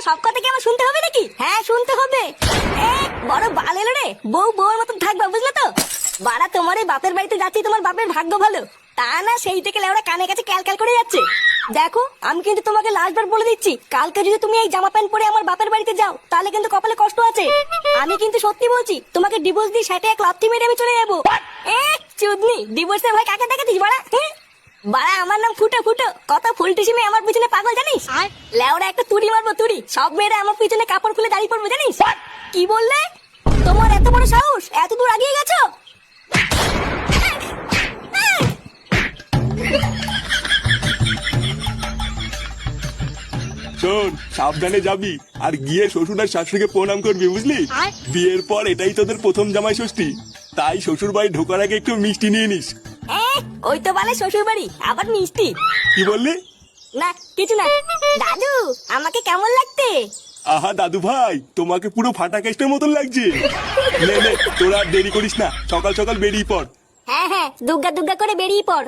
সব কথা কি আমার শুনতে হবে নাকি? হ্যাঁ শুনতে হবে। বড় বাল এলো রে, বউ বউর মতন থাকবা, বুঝলে তো? বাড়া তোমার এই বাপের বাড়িতে যাচ্ছি, তোমার বাপের ভাগ্য ভালো। তা না সেই থেকে লেওরা কানে কাছে ক্যালক্যাল করে যাচ্ছে। দেখো আমি কিন্তু তোমাকে লাস্টবার বলে দিচ্ছি, কালকে যদি তুমি এই জামা প্যান্ট পরে আমার বাপের বাড়িতে যাও তাহলে কিন্তু কপালে কষ্ট আছে। আমি কিন্তু সত্যি বলছি, তোমাকে ডিভোর্স দিয়ে সেটা এক লাথি মেরে আমি চলে যাবো। চুদনি, ডিভোর্সের ভয় কাকে দেখাতিস বাড়া? বাড়া আমার নাম ফুটো ফুটো, কত ফুলটুসি মেয়ে আমার পিছনে পাগল জানিস? লেওরা একটা তুড়ি মারবো তুড়ি, সব মেয়েরা আমার পিছনে কাপড় খুলে দাঁড়িয়ে পড়বো জানিস? কি বললে? তোমার এত বড় সাহস, এত দূর আগিয়ে গেছো? শোন, সাবধানে যাবি আর গিয়ে শ্বশুর আর শাশুড়িকে প্রণাম করবি, বুঝলি? বিয়ের পর এটাই তোদের প্রথম জামাই ষষ্ঠী, তাই শ্বশুর বাড়ি ঢোকার আগে একটু মিষ্টি নিয়ে নিস। ওই তো বলে শ্বশুর বাড়ি, আবার মিষ্টি? কি বললি? না কিছু না। দাদু আমাকে কেমন লাগতে? আহা দাদু ভাই, তোমাকে পুরো ফাটা কেস্টের মতন লাগছে। নে নে, তোরা আর দেরি করিস না, সকাল সকাল বেরিয়ে পড়। হ্যাঁ হ্যাঁ, দুগ্গা দুগ্গা করে বেরিয়ে পড়।